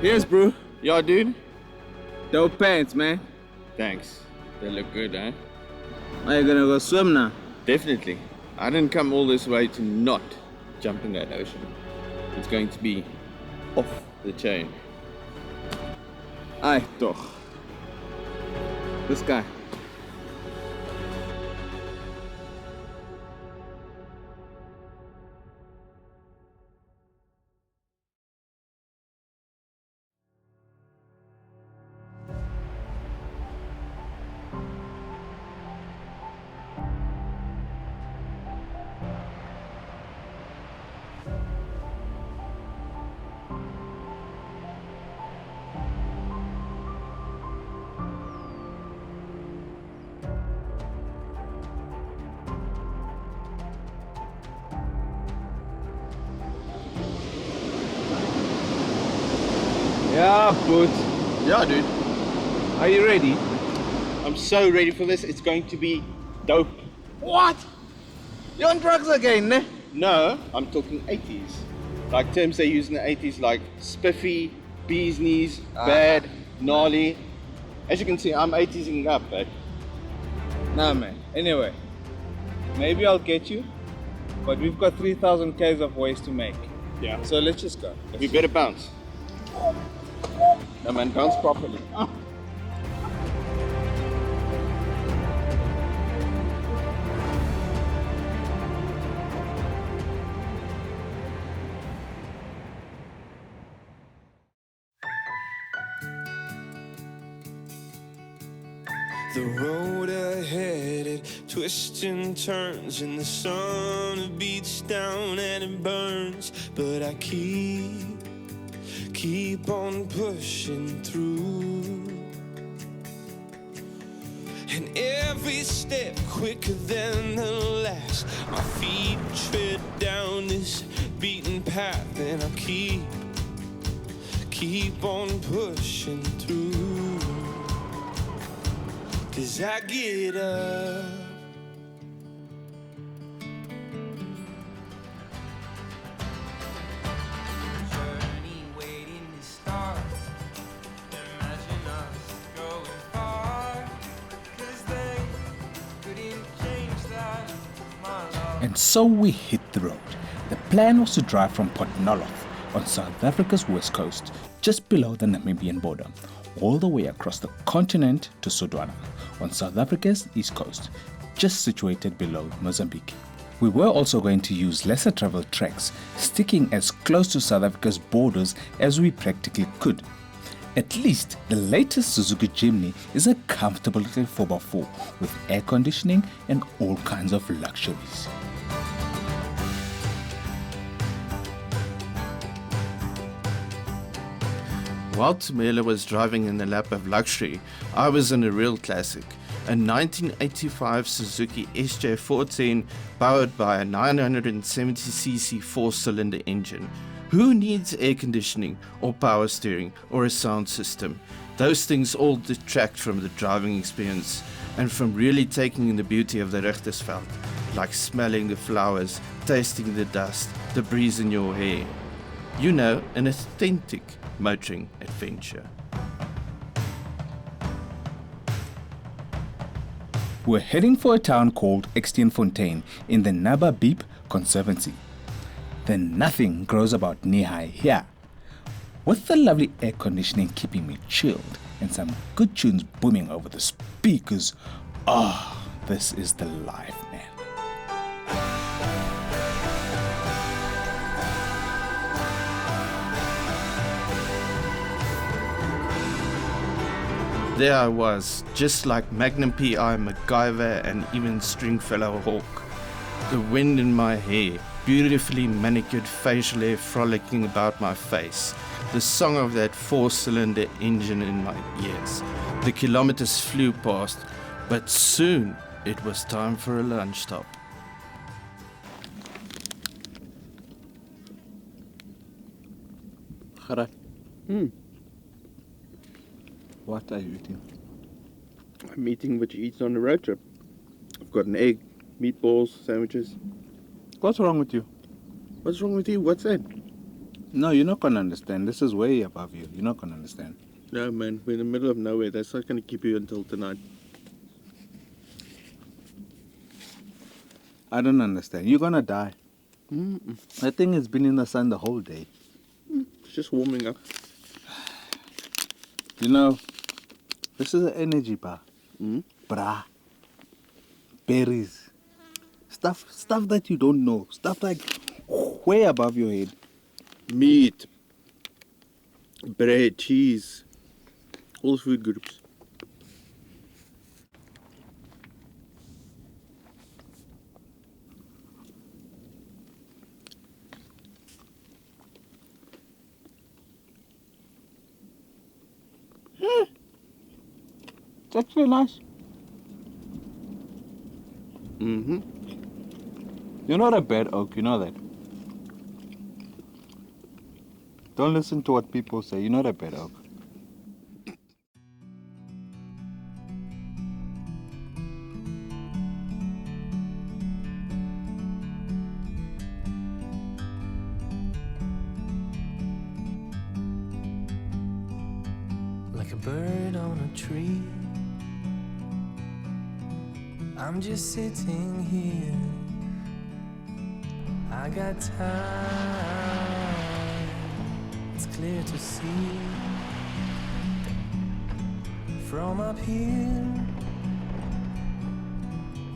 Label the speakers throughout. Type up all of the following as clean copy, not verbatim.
Speaker 1: Yes, bro.
Speaker 2: Yeah, dude.
Speaker 1: Dope pants, man.
Speaker 2: Thanks. They look good, eh?
Speaker 1: Are you gonna go swim now?
Speaker 2: Definitely. I didn't come all this way to not jump in that ocean. It's going to be off the chain.
Speaker 1: Aye, toch. This guy. Yeah, but
Speaker 2: Yeah, dude.
Speaker 1: are you ready?
Speaker 2: I'm so ready for this. It's going to be dope.
Speaker 1: What? You're on drugs again, ne?
Speaker 2: No, I'm talking 80s. Like terms they use in the 80s like spiffy, bee's knees, bad, gnarly. As you can see, I'm 80s-ing up, eh?
Speaker 1: Nah, man. Anyway, maybe I'll get you, but we've got 3,000 Ks of waste to make.
Speaker 2: Yeah.
Speaker 1: So let's just go.
Speaker 2: We better bounce. No, man, bounce properly.
Speaker 3: The road ahead, it twists and turns, and the sun it beats down and it burns. But I keep on pushing through. And every step quicker than the last, my feet tread down this beaten path, and I keep on pushing through. 'Cause I get up. Journey waiting to start. Imagine us going far. 'Cause they couldn't change that, my love.
Speaker 4: And so we hit the road. The plan was to drive from Port Nolloth on South Africa's west coast, just below the Namibian border, all the way across the continent to Sodwana, on South Africa's east coast, just situated below Mozambique. We were also going to use lesser traveled tracks, sticking as close to South Africa's borders as we practically could. At least the latest Suzuki Jimny is a comfortable little 4x4 with air conditioning and all kinds of luxuries.
Speaker 2: While Tumela was driving in the lap of luxury, I was in a real classic, a 1985 Suzuki SJ410 powered by a 970cc 4-cylinder engine. Who needs air conditioning or power steering or a sound system? Those things all detract from the driving experience and from really taking in the beauty of the Richtersveld, like smelling the flowers, tasting the dust, the breeze in your hair. You know, an authentic motoring adventure.
Speaker 4: We're heading for a town called Eighties in the Naba Beep Conservancy. Then nothing grows about knee-high here. With the lovely air conditioning keeping me chilled and some good tunes booming over the speakers, this is the life, man.
Speaker 2: There I was, just like Magnum P.I., MacGyver, and even Stringfellow Hawk. The wind in my hair, beautifully manicured facial hair frolicking about my face, the song of that 4-cylinder engine in my ears. The kilometers flew past, but soon it was time for a lunch stop.
Speaker 1: Gerard. What are you eating?
Speaker 2: I'm eating what you eat on the road trip. I've got an egg, meatballs, sandwiches.
Speaker 1: What's wrong with you?
Speaker 2: What's wrong with you? What's that?
Speaker 4: No, you're not gonna understand. This is way above you. You're not gonna understand.
Speaker 2: No, man, we're in the middle of nowhere. That's not going to keep you until tonight.
Speaker 4: I don't understand. You're gonna die. That thing has been in the sun the whole day.
Speaker 2: It's just warming up.
Speaker 4: You know, this is an energy bar. Bra. Berries. Stuff that you don't know. Stuff like way above your head.
Speaker 2: Meat, bread, cheese, all food groups.
Speaker 4: It's actually nice. You're not a bad oak, you know that. Don't listen to what people say. You're not a bad oak.
Speaker 3: Like a bird on a tree, I'm just sitting here. I got time, it's clear to see. From up here,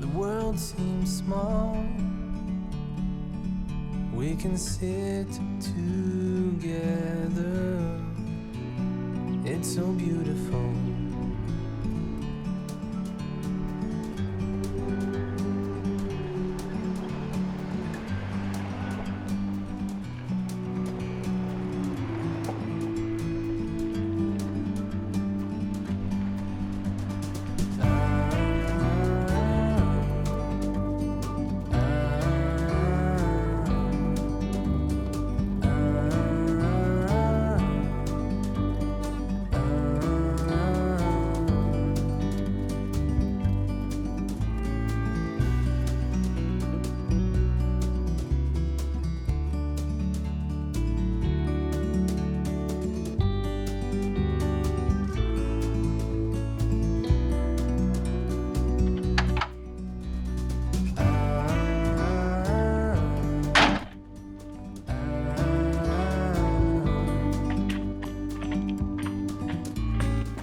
Speaker 3: the world seems small. We can sit together, it's so beautiful.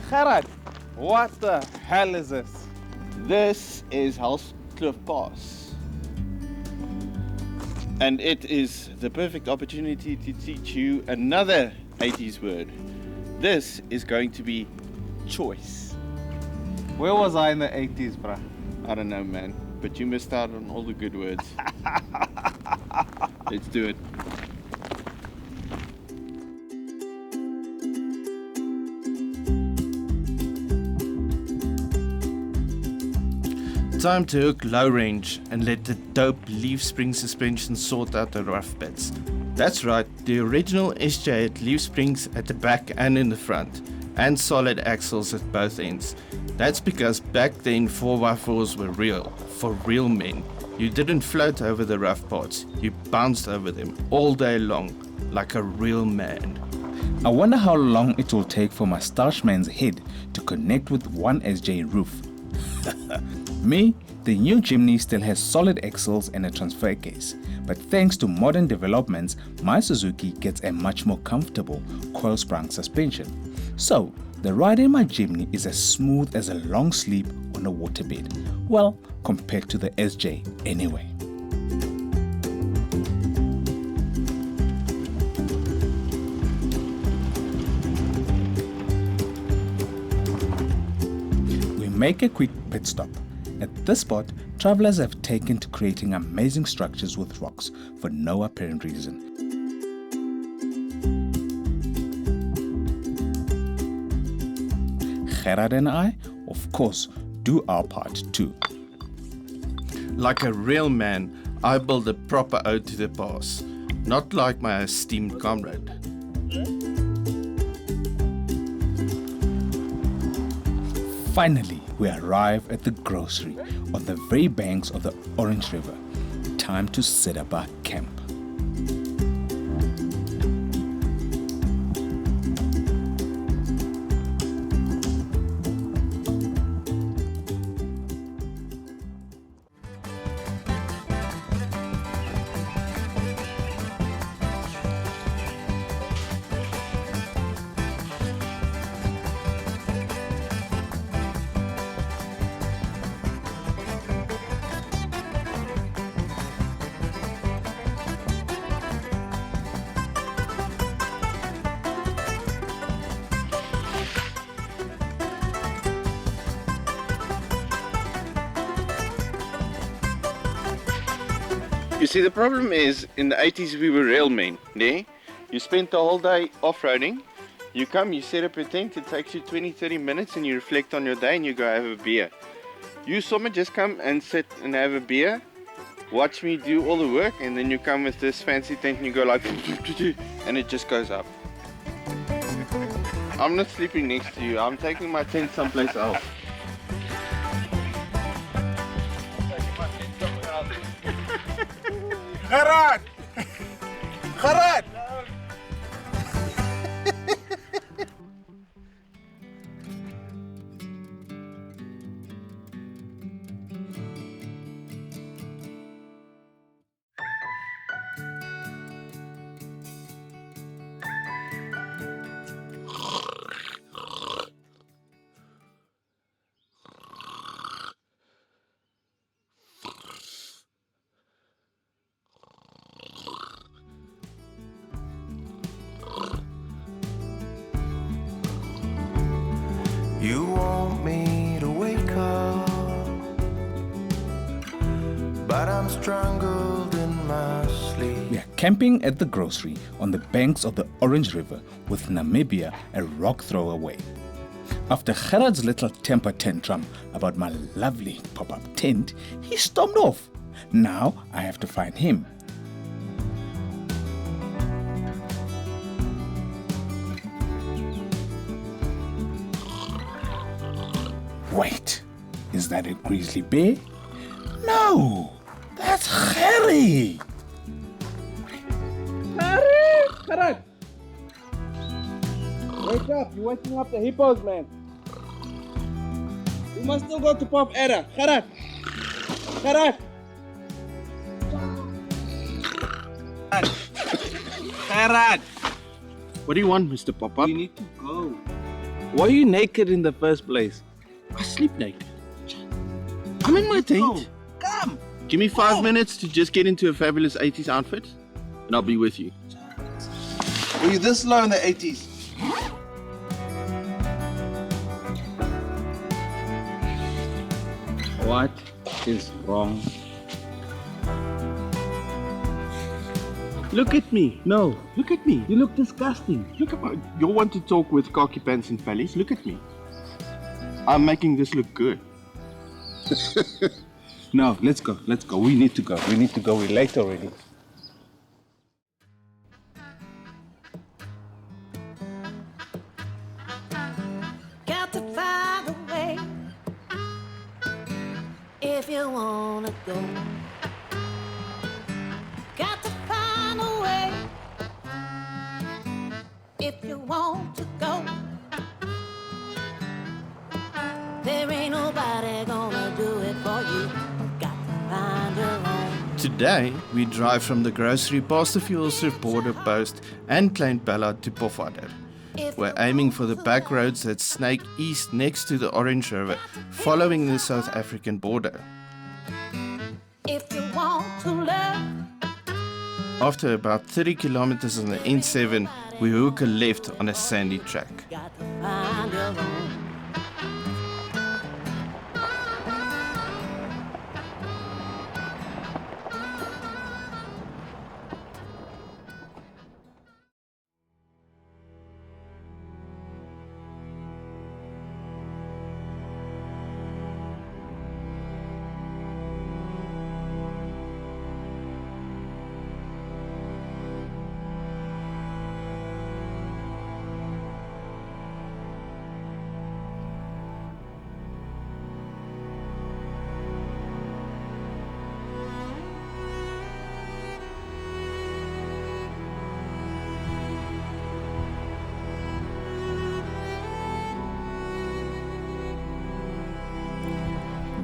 Speaker 1: Gerard, what the hell is this?
Speaker 2: This is Halskloof Pass. And it is the perfect opportunity to teach you another 80s word. This is going to be choice.
Speaker 1: Where was I in the 80s, bruh?
Speaker 2: I don't know, man, but you missed out on all the good words. Let's do it. Time to hook low range and let the dope leaf spring suspension sort out the rough bits. That's right, the original SJ had leaf springs at the back and in the front, and solid axles at both ends. That's because back then 4x4s were real, for real men. You didn't float over the rough parts, you bounced over them all day long, like a real man.
Speaker 4: I wonder how long it will take for my starch man's head to connect with one SJ roof. Me, the new Jimny still has solid axles and a transfer case, but thanks to modern developments, my Suzuki gets a much more comfortable coil-sprung suspension. So, the ride in my Jimny is as smooth as a long sleep on a waterbed. Well, compared to the SJ anyway. We make a quick pit stop. At this spot, travelers have taken to creating amazing structures with rocks for no apparent reason. Gerard and I, of course, do our part too.
Speaker 2: Like a real man, I build a proper ode to the pass, not like my esteemed comrade.
Speaker 4: Finally, we arrive at the grocery on the very banks of the Orange River. Time to set up our camp.
Speaker 2: You see, the problem is, in the 80s we were rail men, ne? You spent the whole day off-roading, you come, you set up your tent, it takes you 20-30 minutes and you reflect on your day and you go have a beer. You Sommer just come and sit and have a beer, watch me do all the work, and then you come with this fancy tent and you go like and it just goes up. I'm not sleeping next to you, I'm taking my tent someplace else.
Speaker 1: Gerard! Gerard!
Speaker 3: You want me to wake up, but I'm strangled in my sleep.
Speaker 4: We are camping at the grocery on the banks of the Orange River with Namibia a rock throw away. After Gerard's little temper tantrum about my lovely pop-up tent, he stormed off. Now I have to find him. Wait, is that a grizzly bear? No, that's Harry.
Speaker 1: Gerard! Wake up, you're waking up the hippos, man. We must still go to Pop Era. Gerard! Gerard! Gerard!
Speaker 2: What do you want, Mr. Pop-Up?
Speaker 1: We need to go. Why are you naked in the first place?
Speaker 2: I sleep naked. I'm in my tent.
Speaker 1: Come!
Speaker 2: Give me 5 minutes to just get into a fabulous 80s outfit and I'll be with you.
Speaker 1: Were you this low in the 80s? What is wrong?
Speaker 2: Look at me. No, look at me.
Speaker 1: You look disgusting.
Speaker 2: Look at my... You want to talk with khaki pants and fellies? Look at me. I'm making this look good.
Speaker 1: No, let's go. Let's go. We need to go. We need to go. We're late already.
Speaker 5: Got to find a way if you wanna go. Got to find a way if you want to go. There ain't nobody gonna do it for you. Got to find your own.
Speaker 2: Today, we drive from the grocery past the fuel surf border post and Klein Bella to Pofadder. We're aiming for the back roads that snake east next to the Orange River, following the South African border.
Speaker 5: If you want to love,
Speaker 2: After about 30 kilometers on the N7, we hook a left on a sandy track.
Speaker 5: got to find your own.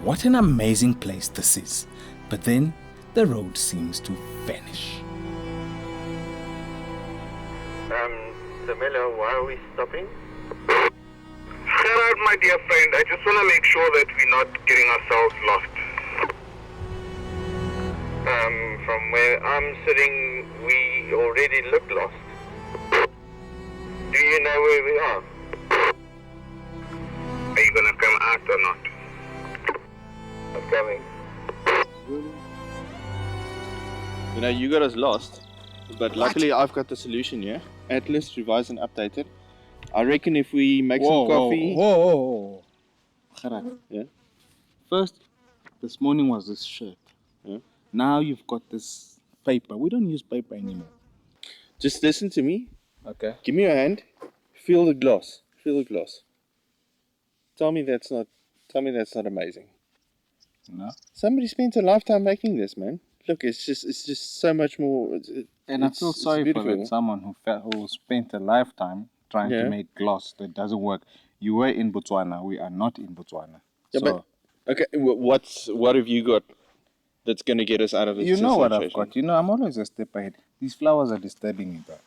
Speaker 4: What an amazing place this is. But then the road seems to vanish.
Speaker 2: Samela, why are we stopping?
Speaker 6: Gerard, my dear friend, I just want to make sure that we're not getting ourselves lost.
Speaker 2: From where I'm sitting, we already look lost. Do you know where we are?
Speaker 6: Are you going to come out or not?
Speaker 2: I'm coming. You know, you got us lost, but luckily I've got the solution here. Atlas, revised and updated. I reckon if we make some coffee...
Speaker 4: Whoa. Gerard,
Speaker 2: Yeah?
Speaker 4: first, this morning was this shirt.
Speaker 2: Yeah?
Speaker 4: Now you've got this paper. We don't use paper anymore.
Speaker 2: Just listen to me.
Speaker 4: Okay.
Speaker 2: Give me your hand. Feel the gloss. Feel the gloss. Tell me that's not amazing.
Speaker 4: No.
Speaker 2: Somebody spent a lifetime making this, man. Look, it's just so much more.
Speaker 4: And I feel sorry for
Speaker 2: beautiful.
Speaker 4: that someone who spent a lifetime trying to make gloss that doesn't work. You were in Botswana. We are not in Botswana.
Speaker 2: Yeah,
Speaker 4: so,
Speaker 2: but okay. What have you got that's gonna get us out of this?
Speaker 4: you know what I've
Speaker 2: situation?
Speaker 4: got. You know, I'm always a step ahead. These flowers are disturbing me, bro.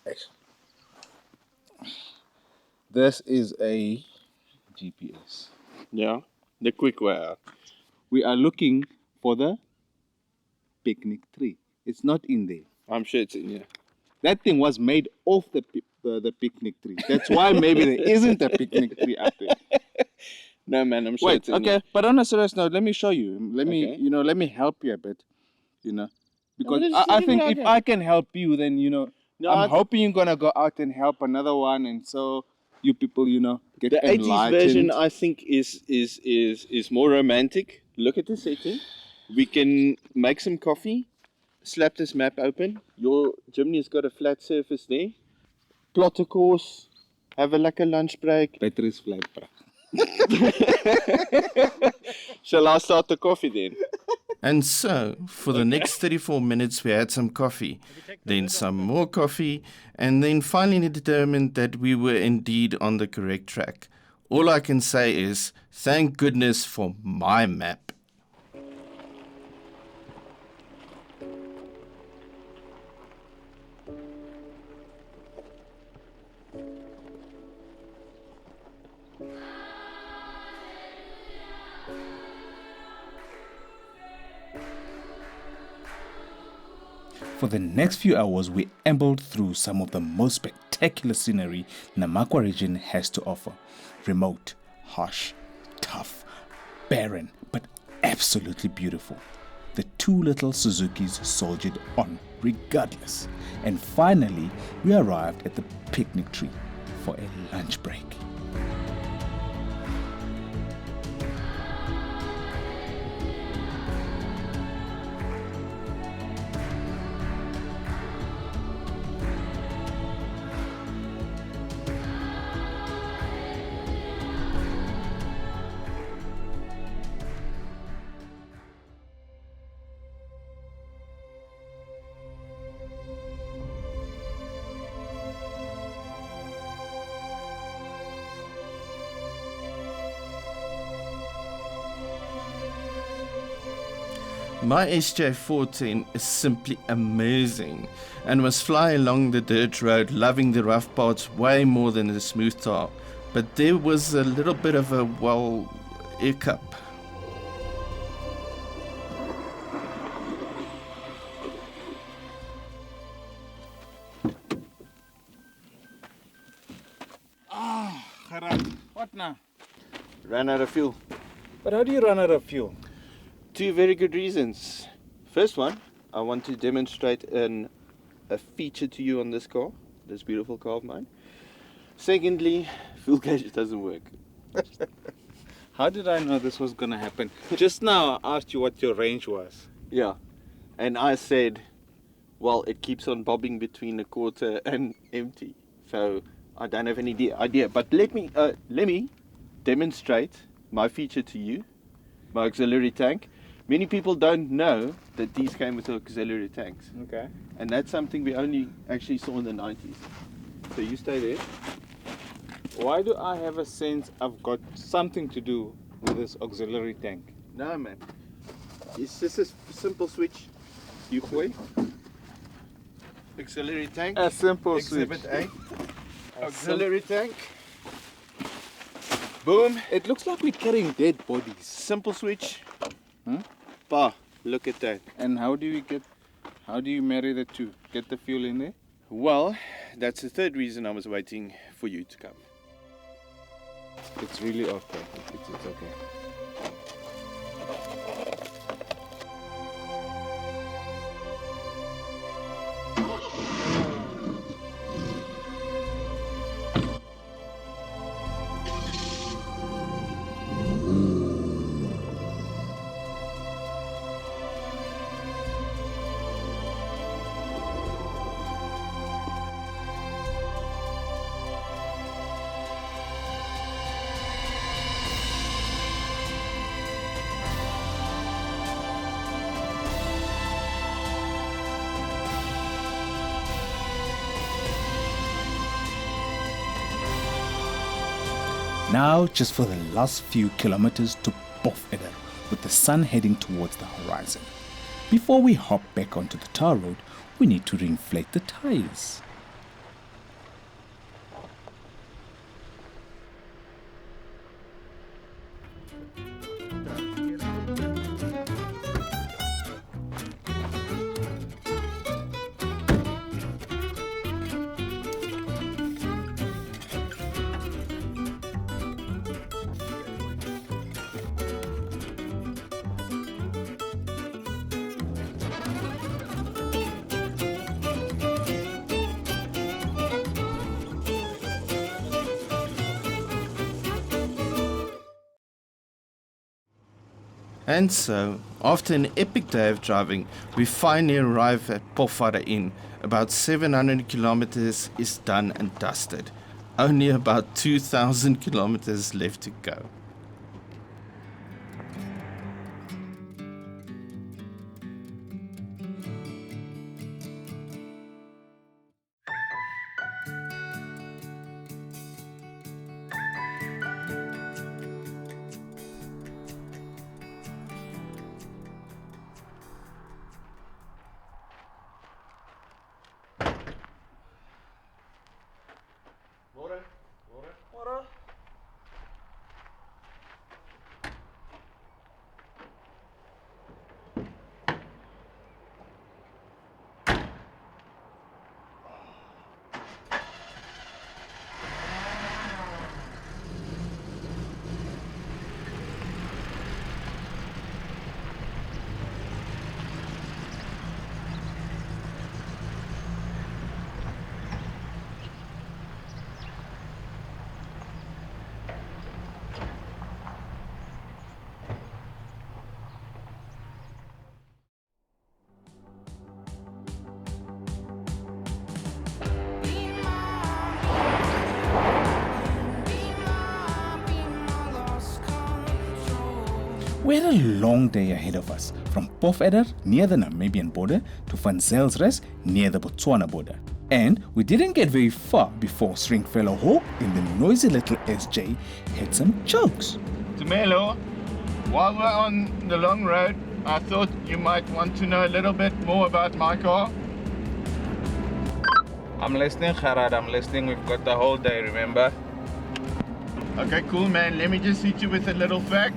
Speaker 4: This is a GPS.
Speaker 2: Yeah, the quick way out.
Speaker 4: We are looking for the picnic tree. It's not in there.
Speaker 2: I'm sure it's in here.
Speaker 4: That thing was made off the picnic tree. That's why maybe there isn't a picnic tree up there.
Speaker 2: No, man, I'm sure
Speaker 4: Wait,
Speaker 2: it's in
Speaker 4: okay,
Speaker 2: there.
Speaker 4: but on a serious note, let me show you. Let me,
Speaker 2: Okay.
Speaker 4: let me help you a bit, because
Speaker 2: just
Speaker 4: I
Speaker 2: leave
Speaker 4: think
Speaker 2: it out
Speaker 4: if
Speaker 2: there.
Speaker 4: I can help you, then
Speaker 2: No,
Speaker 4: I'm hoping you're gonna go out and help another one, and so you people, get
Speaker 2: The 80s
Speaker 4: enlightened.
Speaker 2: version, I think, is more romantic. Look at the setting. We can make some coffee, slap this map open. Your Jimny's got a flat surface there. Plot a course, have a lekker lunch break.
Speaker 4: Battery's flat, bro.
Speaker 2: Shall I start the coffee then? And so, for the next 34 minutes, we had some coffee, then some more coffee, and then finally determined that we were indeed on the correct track. All I can say is, thank goodness for my map.
Speaker 4: For the next few hours, we ambled through some of the most spectacular scenery Namakwa region has to offer. Remote, harsh, tough, barren, but absolutely beautiful. The two little Suzukis soldiered on regardless. And finally, we arrived at the picnic tree for a lunch break.
Speaker 2: My SJ410 is simply amazing and must fly along the dirt road, loving the rough parts way more than the smooth tar. But there was a little bit of a, hiccup.
Speaker 4: What now?
Speaker 2: Ran out of fuel.
Speaker 4: But how do you run out of fuel?
Speaker 2: Two very good reasons. First one, I want to demonstrate a feature to you on this car, this beautiful car of mine. Secondly, fuel gauge doesn't work.
Speaker 4: How did I know this was going to happen? Just now I asked you what your range was.
Speaker 2: Yeah, and I said, well, it keeps on bobbing between a quarter and empty. So I don't have any idea. But let me demonstrate my feature to you, my auxiliary tank. Many people don't know that these came with auxiliary tanks.
Speaker 4: Okay.
Speaker 2: And that's something we only actually saw in the 90s. So you stay there.
Speaker 4: Why do I have a sense I've got something to do with this auxiliary tank?
Speaker 2: No, man. It's just a simple switch. You boy. Auxiliary tank.
Speaker 4: A simple
Speaker 2: Exhibit
Speaker 4: switch.
Speaker 2: A. Auxiliary tank. Boom.
Speaker 4: It looks like we're carrying dead bodies.
Speaker 2: Simple switch.
Speaker 4: Hmm?
Speaker 2: Pa, look at that.
Speaker 4: And how do you marry the two? Get the fuel in there?
Speaker 2: Well, that's the third reason I was waiting for you to come.
Speaker 4: It's really okay. It's okay. Now just for the last few kilometers to Pofedder, with the sun heading towards the horizon. Before we hop back onto the tar road, we need to reinflate the tires.
Speaker 2: And so, after an epic day of driving, we finally arrive at Pofadder Inn. About 700 kilometers is done and dusted. Only about 2,000 kilometers left to go.
Speaker 4: We had a long day ahead of us, from Pofadder near the Namibian border to Van Zelsres near the Botswana border. And we didn't get very far before Stringfellow Hawk in the noisy little SJ had some jokes.
Speaker 2: Tumelo, while we're on the long road, I thought you might want to know a little bit more about my car.
Speaker 1: I'm listening, Gerard, I'm listening. We've got the whole day, remember?
Speaker 2: Okay, cool, man. Let me just hit you with a little fact.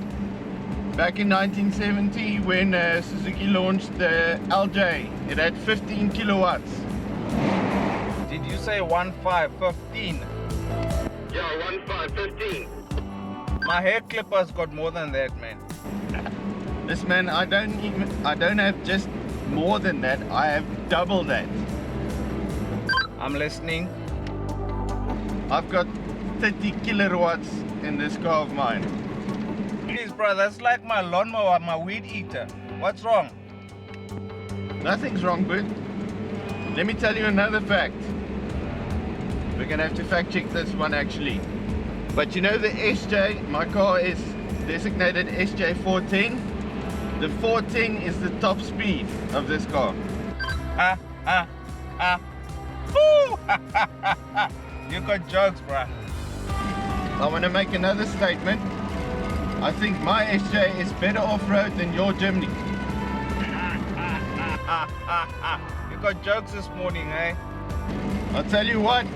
Speaker 2: Back in 1970, when Suzuki launched the LJ, it had 15 kilowatts.
Speaker 1: Did you say 1515?
Speaker 6: Yeah, 1515.
Speaker 1: My hair clippers got more than that, man.
Speaker 2: This man, I don't have just more than that, I have double that.
Speaker 1: I'm listening.
Speaker 2: I've got 30 kilowatts in this car of mine.
Speaker 1: Please, bro, that's like my lawnmower, my weed eater. What's wrong?
Speaker 2: Nothing's wrong, bud. Let me tell you another fact. We're gonna have to fact check this one actually. But you know the SJ, my car is designated SJ410. The 410 is the top speed of this car.
Speaker 1: Woo! You got jokes, bro.
Speaker 2: I want to make another statement. I think my SJ is better off-road than your Jimny.
Speaker 1: You got jokes this morning, eh?
Speaker 2: I'll tell you what.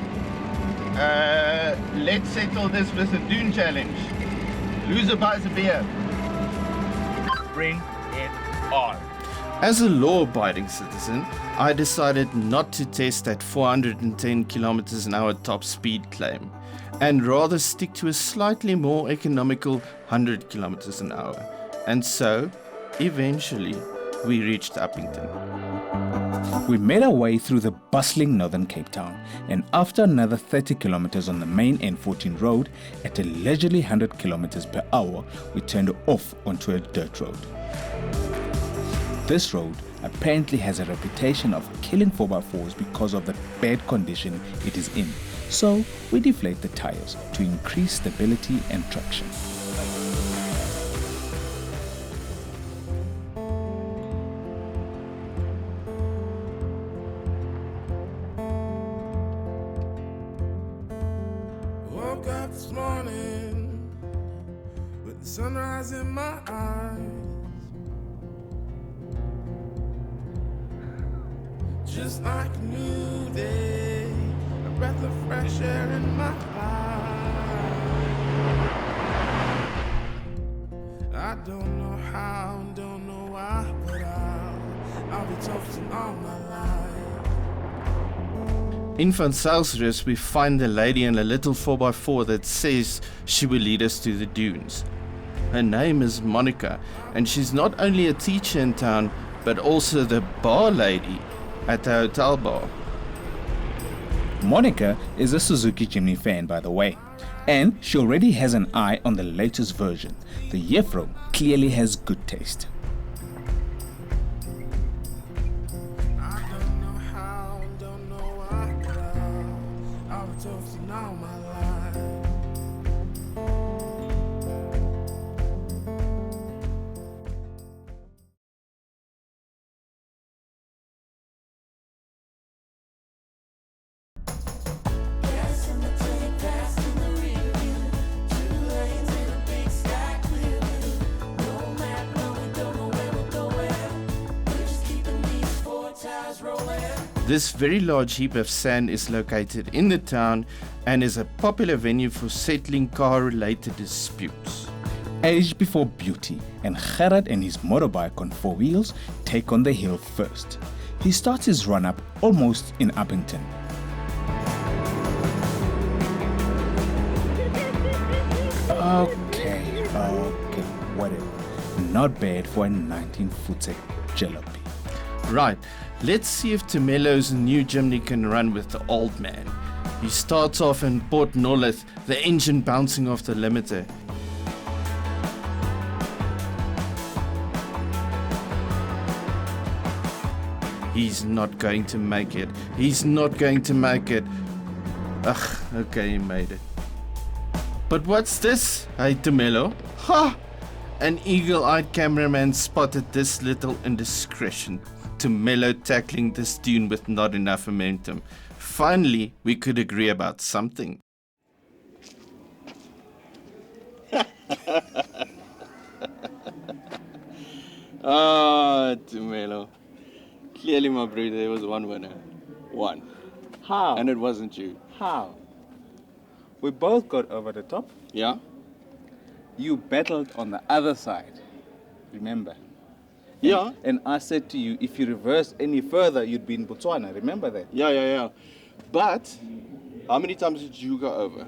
Speaker 2: Let's settle this with a dune challenge. Loser buys a beer.
Speaker 1: Bring it on.
Speaker 2: As a law-abiding citizen, I decided not to test that 410 kilometers an hour top speed claim, and rather stick to a slightly more economical 100 kilometers an hour. And so, eventually, we reached Uppington.
Speaker 4: We made our way through the bustling northern Cape Town, and after another 30 kilometers on the main N14 road, at a leisurely 100 kilometers per hour, we turned off onto a dirt road. This road apparently has a reputation of killing 4x4s because of the bad condition it is in, so we deflate the tires to increase stability and traction.
Speaker 3: Woke up this morning, sunrise in my eyes, just like a new day, a breath of fresh air in my eyes. I don't know how, don't know why, but I'll be toasting all my life.
Speaker 2: In Van Zijlsrus, we find a lady in a little 4x4 that says she will lead us to the dunes. Her name is Monica, and she's not only a teacher in town, but also the bar lady at the hotel bar.
Speaker 4: Monica is a Suzuki Jimny fan, by the way, and she already has an eye on the latest version. The Jeffro clearly has good taste.
Speaker 3: I don't know how, don't know why, but I'll be toasting all my life.
Speaker 2: This very large heap of sand is located in the town and is a popular venue for settling car-related disputes.
Speaker 4: Age before beauty, and Gerard and his motorbike on 4 wheels take on the hill first. He starts his run-up almost in Uppington. Okay, whatever. Not bad for a 19-footer jalopy.
Speaker 2: Right, let's see if Tumelo's new Jimny can run with the old man. He starts off in Port Nolloth, the engine bouncing off the limiter. He's not going to make it. He's not going to make it. Ugh, okay, he made it. But what's this? Hey, Tumelo. Ha! An eagle-eyed cameraman spotted this little indiscretion. Tumelo tackling this dune with not enough momentum. Finally, we could agree about something.
Speaker 7: Ah, Tumelo. Clearly, my brother, there was one winner. One.
Speaker 1: How?
Speaker 7: And it wasn't you.
Speaker 1: How? We both got over the top.
Speaker 7: Yeah?
Speaker 1: You battled on the other side. Remember?
Speaker 7: Yeah.
Speaker 1: And I said to you, if you reverse any further, you'd be in Botswana. Remember that?
Speaker 7: Yeah. But, how many times did you go over?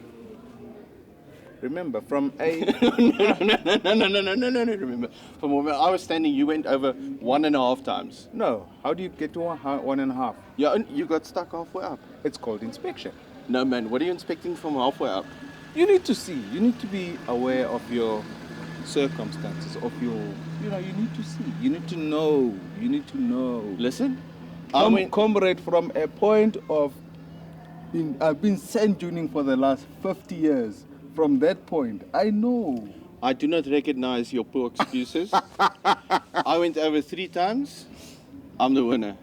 Speaker 1: Remember, from A...
Speaker 7: No. Remember, from where I was standing, you went over 1.5 times.
Speaker 1: No. How do you get to 1.5?
Speaker 7: Yeah, and you got stuck halfway up.
Speaker 1: It's called inspection.
Speaker 7: No, man, what are you inspecting from halfway up?
Speaker 1: You need to see. You need to be aware of your circumstances, of your... You need to see. You need to know. You need to know.
Speaker 7: Listen,
Speaker 1: Comrade, from a point of... I've been sand tuning for the last 50 years. From that point, I know.
Speaker 7: I do not recognize your poor excuses. I went over 3 times. I'm the winner.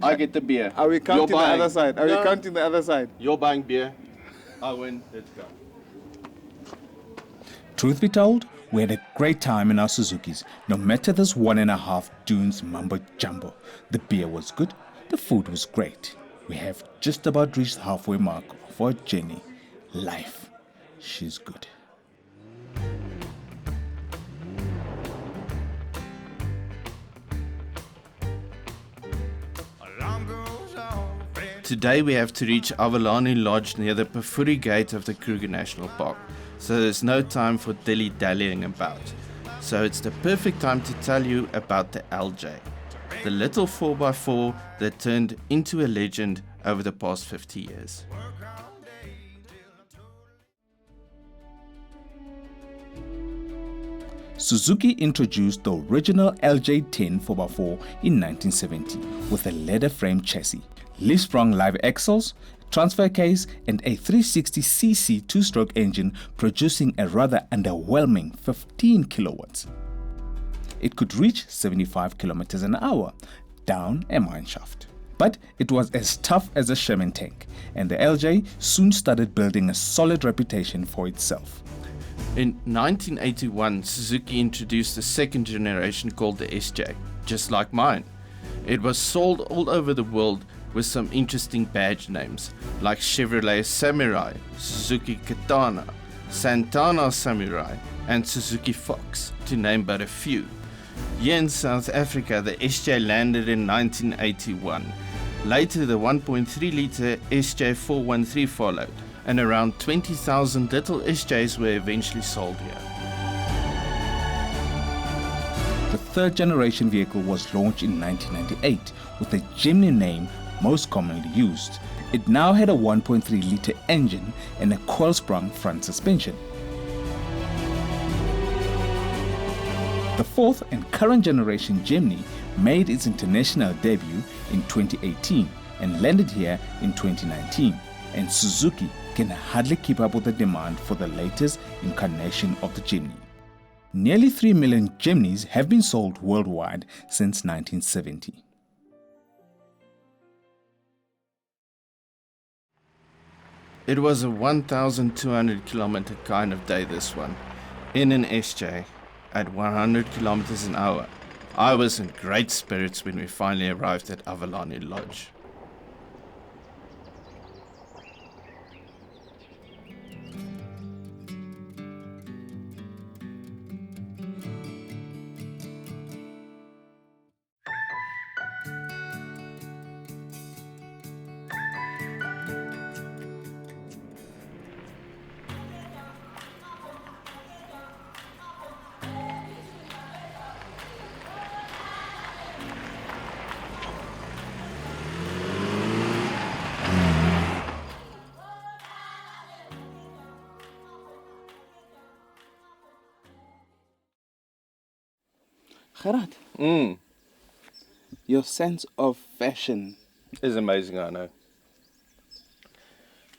Speaker 7: I get the beer.
Speaker 1: Are we counting the
Speaker 7: buying.
Speaker 1: other side? Are
Speaker 7: No.
Speaker 1: we counting the other side?
Speaker 7: You're buying beer. I win. Let's go.
Speaker 4: Truth be told, we had a great time in our Suzukis, no matter this 1.5 dunes mumbo jumbo. The beer was good, the food was great. We have just about reached the halfway mark of our journey. Life, she's good.
Speaker 2: Today we have to reach Avalani Lodge near the Pafuri Gate of the Kruger National Park, so there's no time for dilly-dallying about. So it's the perfect time to tell you about the LJ, the little 4x4 that turned into a legend over the past 50 years.
Speaker 4: Suzuki introduced the original LJ10 4x4 in 1970 with a leather frame chassis, leaf-sprung live axles, transfer case and a 360cc two-stroke engine producing a rather underwhelming 15 kilowatts. It could reach 75 kilometers an hour down a mine shaft. But it was as tough as a Sherman tank, and the LJ soon started building a solid reputation for itself.
Speaker 2: In 1981, Suzuki introduced a second generation called the SJ, just like mine. It was sold all over the world with some interesting badge names like Chevrolet Samurai, Suzuki Katana, Santana Samurai, and Suzuki Fox, to name but a few. Here in South Africa, the SJ landed in 1981. Later, the 1.3-litre SJ410 followed, and around 20,000 little SJs were eventually sold here.
Speaker 4: The third generation vehicle was launched in 1998 with the Jimny name most commonly used. It now had a 1.3-litre engine and a coil-sprung front suspension. The fourth and current generation Jimny made its international debut in 2018 and landed here in 2019, and Suzuki can hardly keep up with the demand for the latest incarnation of the Jimny. Nearly 3 million Jimnys have been sold worldwide since 1970.
Speaker 2: It was a 1,200 kilometer kind of day, this one, in an SJ at 100 kilometers an hour. I was in great spirits when we finally arrived at Avalani Lodge.
Speaker 1: Gerard, your sense of fashion.
Speaker 7: Is amazing, I know.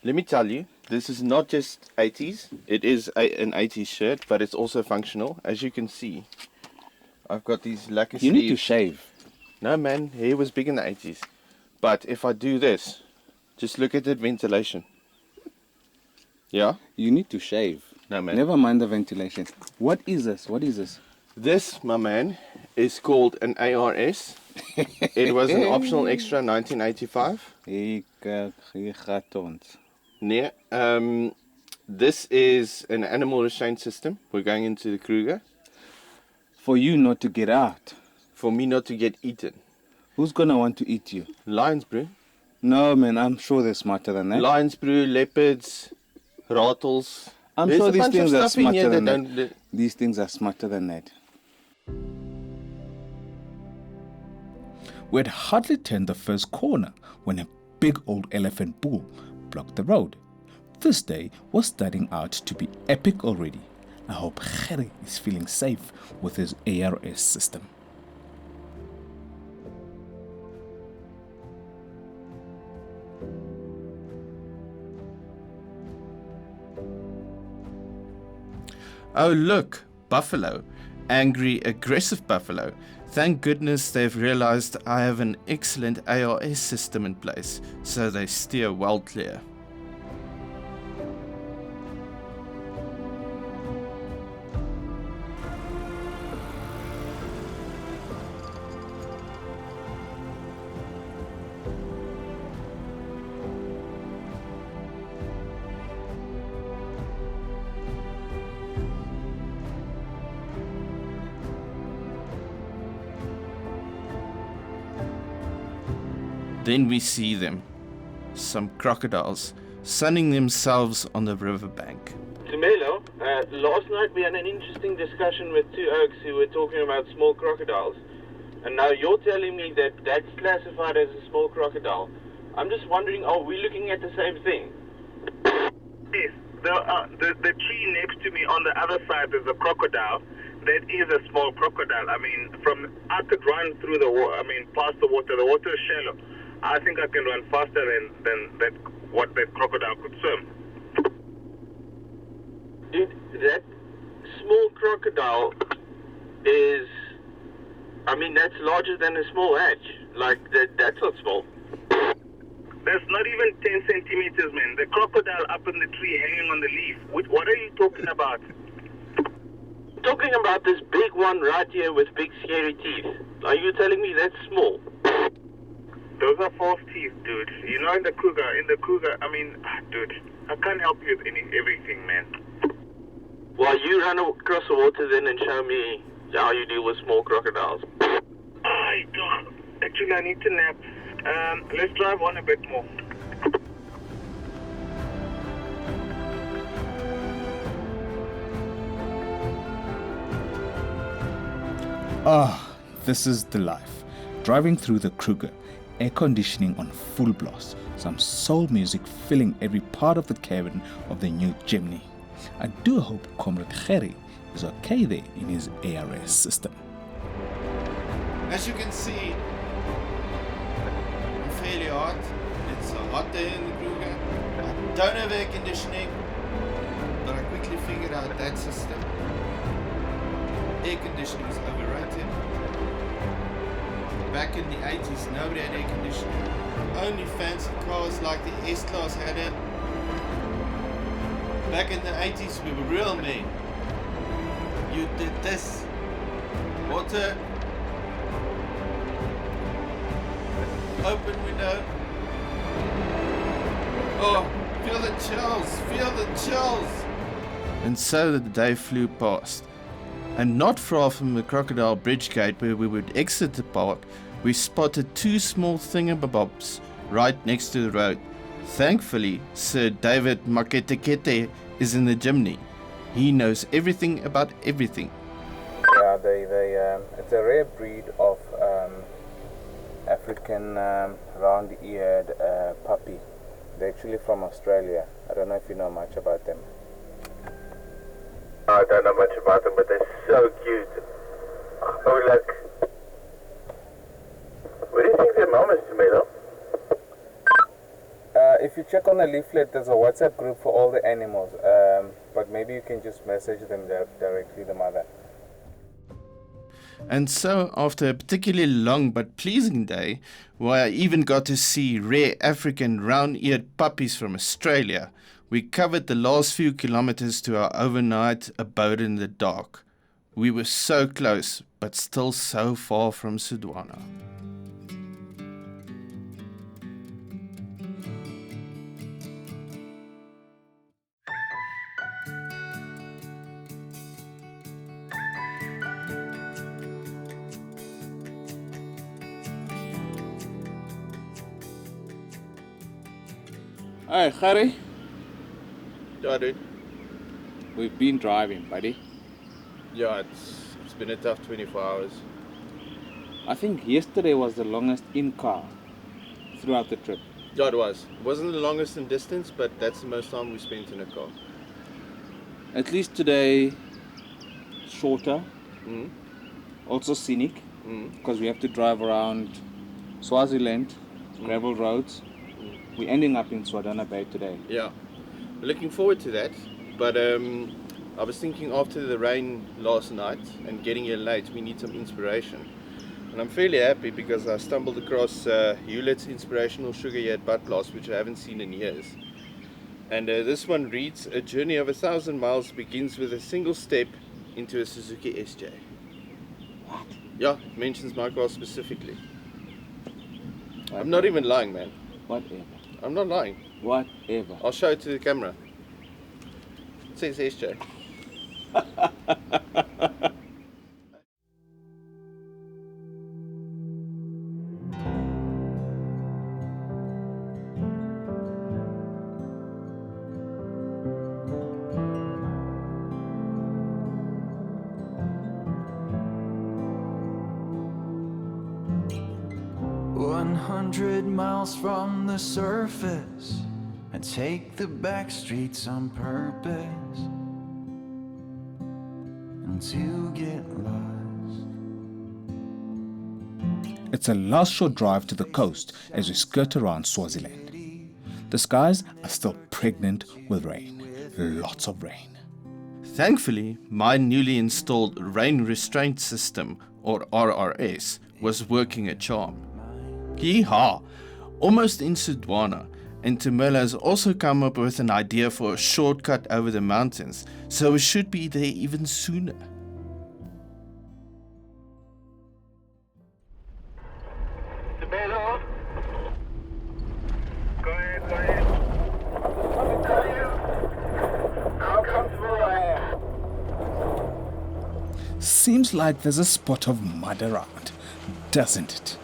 Speaker 7: Let me tell you, this is not just 80s. It is an 80s shirt, but it's also functional. As you can see, I've got these lacquer
Speaker 1: You
Speaker 7: sleeves.
Speaker 1: need to shave.
Speaker 7: No, man, hair was big in the 80s. But if I do this, just look at that ventilation. Yeah?
Speaker 1: You need to shave.
Speaker 7: No, man.
Speaker 1: Never mind the ventilation. What is this? What is this?
Speaker 7: This, my man, is called an ARS. It was an optional extra in 1985. Nee, this is an animal restraint system. We're going into the Kruger.
Speaker 1: For you not to get out.
Speaker 7: For me not to get eaten.
Speaker 1: Who's gonna want to eat you?
Speaker 7: Lions, bro.
Speaker 1: No, man, I'm sure they're smarter than that.
Speaker 7: Lions, bro, leopards, rattles.
Speaker 1: I'm
Speaker 7: There's
Speaker 1: sure
Speaker 7: a
Speaker 1: these
Speaker 7: bunch of
Speaker 1: things are
Speaker 7: stuff in here
Speaker 1: smarter than
Speaker 7: that
Speaker 1: that. These things are smarter than that.
Speaker 4: We had hardly turned the first corner when a big old elephant bull blocked the road. This day was starting out to be epic already. I hope Gerry is feeling safe with his ARS system.
Speaker 2: Oh look, buffalo. Angry, aggressive buffalo. Thank goodness they've realized I have an excellent ARS system in place, so they steer well clear. Then we see them, some crocodiles, sunning themselves on the riverbank.
Speaker 8: Tumelo, last night we had an interesting discussion with two oaks who were talking about small crocodiles. And now you're telling me that that's classified as a small crocodile. I'm just wondering, are we looking at the same thing?
Speaker 6: Yes, the tree next to me on the other side is a crocodile. That is a small crocodile. I mean, I could run through the water, past the water. The water is shallow. I think I can run faster than what that crocodile could swim.
Speaker 8: Dude, that small crocodile is, that's larger than a small hatch. Like, that's not small.
Speaker 6: That's not even 10 centimeters, man. The crocodile up in the tree hanging on the leaf. What are you talking about?
Speaker 8: talking about this big one right here with big scary teeth. Are you telling me that's small?
Speaker 6: Those are false teeth, dude. You know, in the Cougar, I mean, dude, I can't help you with everything, man.
Speaker 8: Well, you run across the water then and show me how you deal with small crocodiles.
Speaker 6: I don't. Actually, I need to nap. Let's drive on a bit more.
Speaker 4: Ah, this is the life. Driving through the Kruger, air conditioning on full blast, some soul music filling every part of the cabin of the new Jimny. I do hope Comrade Gerry is okay there in his ARS system.
Speaker 2: As you can see, I'm fairly hot. It's a hot day in the Kruger. I don't have air conditioning, but I quickly figured out that system. Air conditioning is overrated. Back in the 80s, nobody had air conditioning. Only fancy cars like the S-Class had it. Back in the 80s, we were real men. You did this. Water. Open window. Oh, feel the chills. Feel the chills. And so the day flew past. And not far from the Crocodile Bridge gate where we would exit the park, we spotted two small thingamabobs right next to the road. Thankfully, Sir David Maketekete is in the Jimny. He knows everything about everything.
Speaker 9: Yeah, it's a rare breed of African round-eared puppy. They're actually from Australia. I don't know if you know much about them.
Speaker 10: I don't know much about them, but they're so cute. Oh, look. Where do you think their mom is, Tomato?
Speaker 9: If you check on the leaflet, there's a WhatsApp group for all the animals. But maybe you can just message them directly, the mother.
Speaker 2: And so, after a particularly long but pleasing day, where I even got to see rare African round-eared puppies from Australia, we covered the last few kilometers to our overnight abode in the dark. We were so close, but still so far from Sudwana.
Speaker 11: Hey, Gerry.
Speaker 7: Yeah, dude.
Speaker 11: We've been driving, buddy.
Speaker 7: Yeah, it's been a tough 24 hours.
Speaker 11: I think yesterday was the longest in car throughout the trip.
Speaker 7: Yeah, it was. It wasn't the longest in distance, but that's the most time we spent in a car.
Speaker 11: At least today, shorter.
Speaker 7: Mm.
Speaker 11: Also scenic, because we have to drive around Swaziland, gravel roads. We're ending up in Swadana Bay today.
Speaker 7: Yeah, looking forward to that. But I was thinking after the rain last night and getting here late, we need some inspiration. And I'm fairly happy because I stumbled across Hewlett's inspirational sugar here at Butt Blast, which I haven't seen in years. And this one reads, a journey of 1,000 miles begins with a single step into a Suzuki SJ.
Speaker 11: What?
Speaker 7: Yeah, it mentions my car specifically. I'm not even lying, man.
Speaker 11: Whatever.
Speaker 7: I'm not lying.
Speaker 11: Whatever.
Speaker 7: I'll show it to the camera. It says SJ.
Speaker 3: 100 miles from the surface, I take the back streets on purpose, and to get lost.
Speaker 4: It's a last short drive to the coast as we skirt around Swaziland. The skies are still pregnant with rain. Lots of rain.
Speaker 2: Thankfully, my newly installed rain restraint system, or RRS, was working a charm. Yeehaw! Almost in Sudwana, and Tamela has also come up with an idea for a shortcut over the mountains, so we should be there even sooner.
Speaker 4: seems like there's a spot of mud around, doesn't it?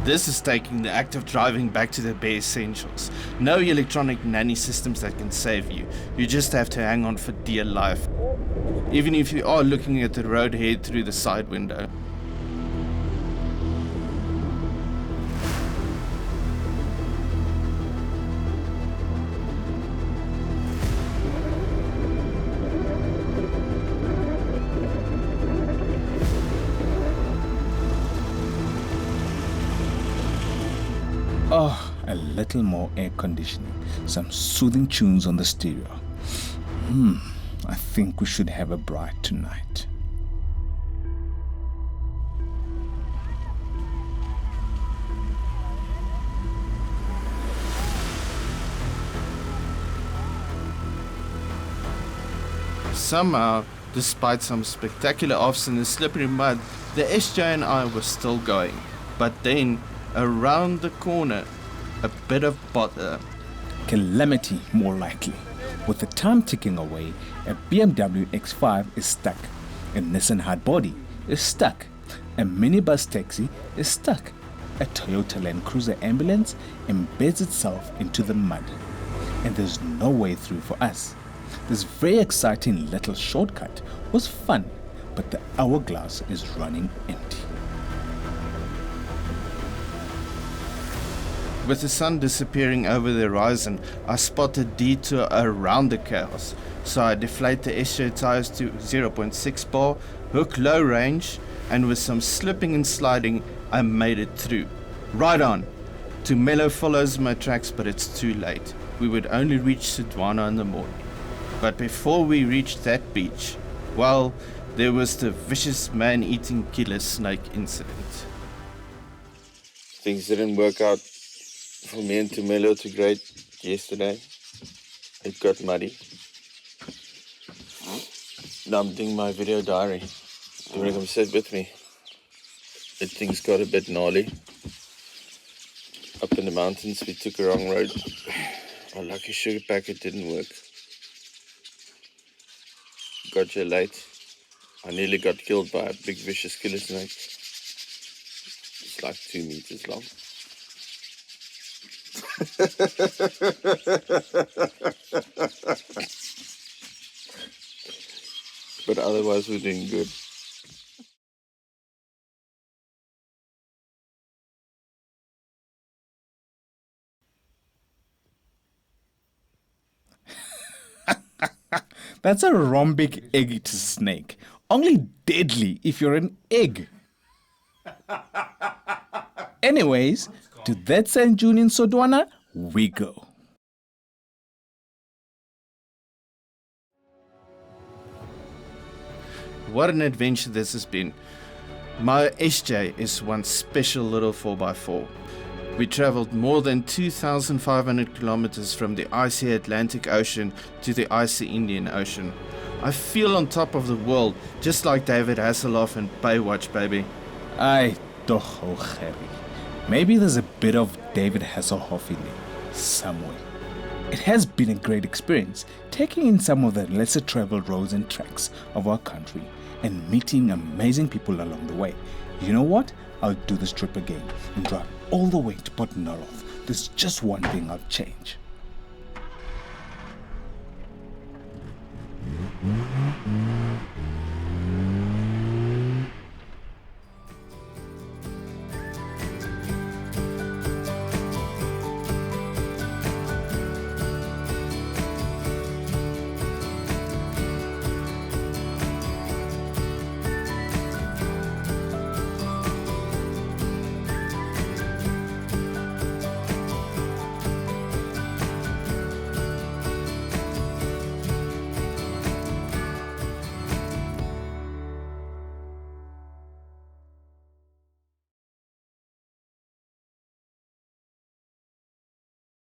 Speaker 2: This is taking the act of driving back to the bare essentials. No electronic nanny systems that can save you. You just have to hang on for dear life. Even if you are looking at the road ahead through the side window.
Speaker 4: Oh, a little more air conditioning, some soothing tunes on the stereo. I think we should have a bride tonight.
Speaker 2: Somehow, despite some spectacular offs in the slippery mud, the SJ and I were still going. But then, around the corner, a bit of bother.
Speaker 4: Calamity, more likely. With the time ticking away, a BMW X5 is stuck. A Nissan Hardbody is stuck. A minibus taxi is stuck. A Toyota Land Cruiser ambulance embeds itself into the mud. And there's no way through for us. This very exciting little shortcut was fun, but the hourglass is running empty.
Speaker 2: With the sun disappearing over the horizon, I spot a detour around the chaos. So I deflate the SJ tires to 0.6 bar, hook low range, and with some slipping and sliding, I made it through. Right on. Tumelo follows my tracks, but it's too late. We would only reach Sudwana in the morning. But before we reached that beach, well, there was the vicious man-eating killer snake incident.
Speaker 7: Things didn't work out for me and Tumelo too great yesterday. It got muddy. Now I'm doing my video diary. Do you want to come sit with me? Things got a bit gnarly. Up in the mountains, we took a wrong road. Our lucky sugar packet didn't work. Got here late. I nearly got killed by a big vicious killer snake. It's like 2 meters long. But otherwise we're doing good.
Speaker 4: That's a rhombic egg-eater snake. Only deadly if you're an egg. Anyways, to that sand dune in Sodwana, we go.
Speaker 2: What an adventure this has been. My SJ is one special little 4x4. We traveled more than 2,500 kilometers from the icy Atlantic Ocean to the icy Indian Ocean. I feel on top of the world, just like David Hasselhoff in Baywatch, baby.
Speaker 4: Aye, toch, oh Harry. Maybe there's a bit of David Hasselhoff in there, somewhere. It has been a great experience, taking in some of the lesser traveled roads and tracks of our country and meeting amazing people along the way. You know what? I'll do this trip again and drive all the way to Port Noroth. There's just one thing I'll change.